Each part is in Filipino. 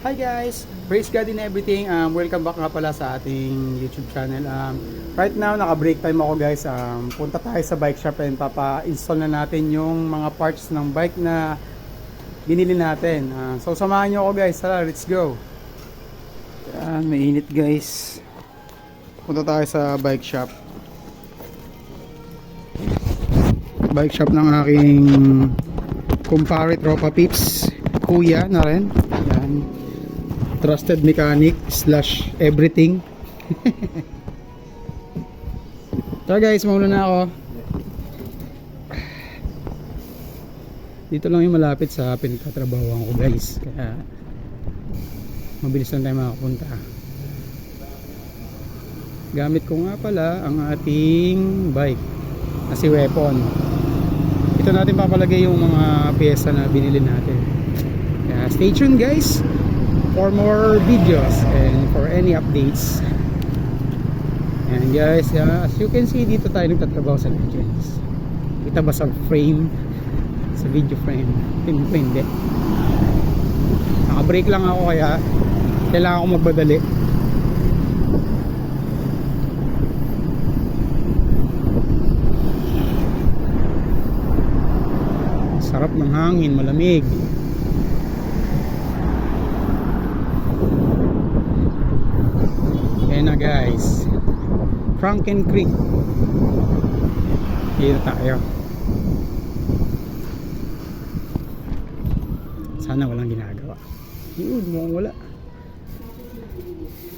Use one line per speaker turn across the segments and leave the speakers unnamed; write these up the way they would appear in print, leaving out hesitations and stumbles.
Hi guys! Praise God in everything. Welcome back nga pala sa ating YouTube channel. Right now, naka-break time ako guys. Punta tayo sa bike shop and papa-install na natin yung mga parts ng bike na binili natin. So samahan nyo ako guys. Tara, let's go! Yan, mainit guys. Punta tayo sa bike shop. Bike shop ng aking kumpare tropa pips. Kuya na rin. Yan. Trusted mechanic slash everything. Tara guys, mauna na ako. Dito lang yung malapit sa pinagtatrabahoan ko guys. Kaya mabilis lang tayo makapunta. Gamit ko nga pala ang ating bike na si Weapon. Ito natin papalagay yung mga pyesa na binili natin. Kaya stay tuned guys for more videos and for any updates. And guys, as you can see, dito tayo nagtatrabaho sa Legends. Kita ba sa frame? Sa video frame? Hindi. Naka-break lang ako kaya kailangan ko magbadali. Sarap ng hangin, malamig. Ayan na guys, Franken Creek. Dito tayo. Sana walang ginagawa. Yun, mukhang wala.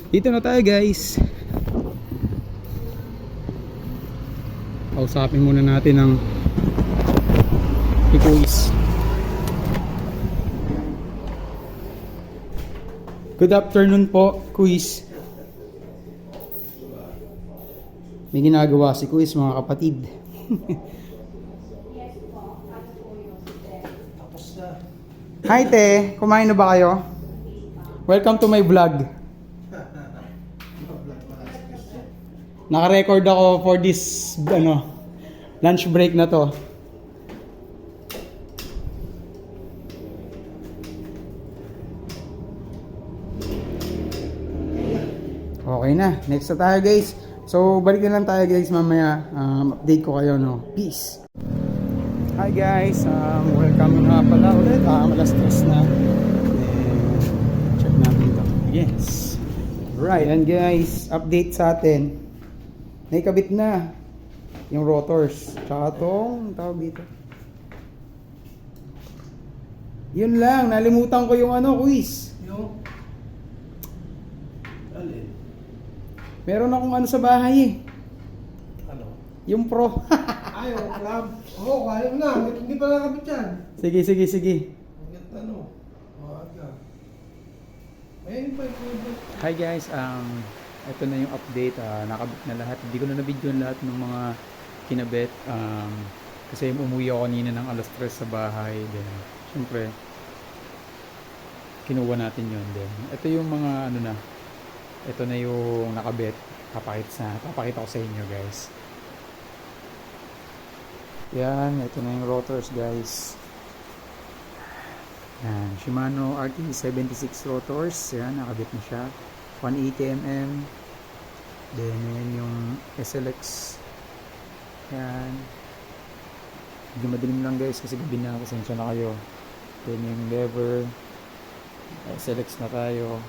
Dito na tayo guys. Kausapin muna natin ang Kuis. Good afternoon po, Kuis. May ginagawa si Kuis mga kapatid. Hi te, kumain na ba kayo? Welcome to my vlog. Naka-record ako for this lunch break na to. Okay na, next na tayo guys. So balik na lang tayo guys mamaya. Update ko kayo, no? Peace. Hi guys, welcome nga pala ulit. Alas 3 na. Check natin ito. Yes. Right, and guys, update sa atin. Naikabit na yung rotors. Tsaka itong tawag dito. Yun lang, nalimutan ko yung Quiz. Yung meron akong sa bahay eh.
Ano?
Yung Pro.
Ayaw, club. Oo, kaya na. Hindi pa nakabit yan.
Sige.
Ano? Maaga. Ayun pa yung...
Hi guys, ito na yung update. Nakabit na lahat. Hindi ko na na-video lahat ng mga kinabit. Kasi umuwi ako kanina ng alas 3 sa bahay. Then, syempre, kinuha natin yun. Then, ito yung mga na. Ito na yung nakabit. Papakita ko sa inyo guys. Yan, ito na yung rotors guys. Yan, Shimano RT76 rotors. Yan, nakabit na siya. 180mm. Then, yan yung SLX. Yan. Medyo madilim lang guys kasi gabi na. Pasensya na kayo. Then yung lever. SLX na tayo.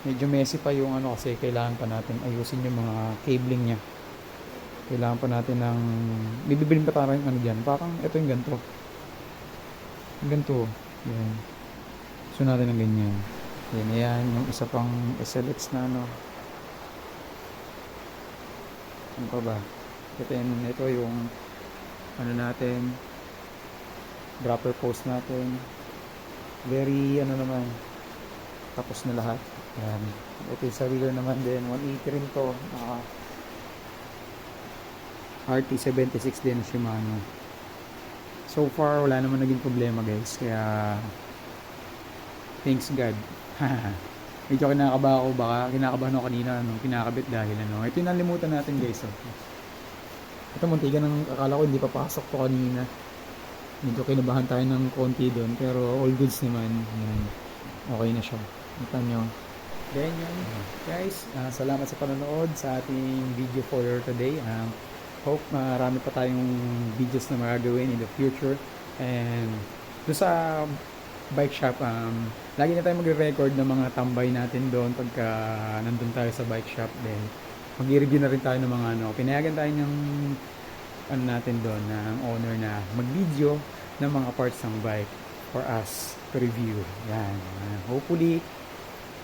Medyo messy pa yung kasi kailangan pa natin ayusin yung mga cabling niya. Kailangan pa natin ng bibibilin pa tayo yung dyan. Parang ito yung ganito. Yung ganito. Yan. Gusto natin ng ganyan. Yan. Yung isa pang SLX na Ano pa ba? Ito yung natin. Dropper post natin. Very naman. Tapos na lahat. Yan. Ito yung sa rear naman din. 180 rin to. RT76 din Shimano. So far, wala naman naging problema guys. Kaya, thanks God. Medyo kinakabahan ako. Baka kinakabahan ako kanina nung kinakabit dahil Ito yung nalimutan natin guys. Ito muntigan ng akala ko hindi papasok to kanina. Medyo kinabahan tayo ng konti doon. Pero all goods naman. Yan. Okay na siya. Kita nyo. Then yun, guys, salamat sa panonood sa ating video for today. Hope marami pa tayong videos na magagawin in the future. And doon sa bike shop, lagi na tayo magre-record ng mga tambay natin doon pagka nandun tayo sa bike shop. Then mag-review na rin tayo ng mga pinayagan tayo ng natin doon, ng owner na mag-video ng mga parts ng bike for us to review. Yan. Hopefully,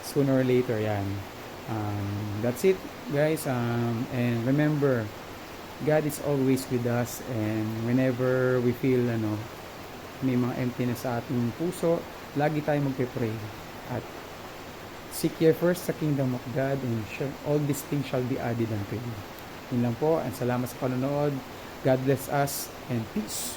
sooner or later, yan. That's it, guys. And remember, God is always with us, and whenever we feel may mga emptiness sa ating puso, lagi tayo magpe-pray at seek ye first the kingdom of God, and all these things shall be added unto you. Yun lang po, and salamat sa panonood. God bless us, and peace.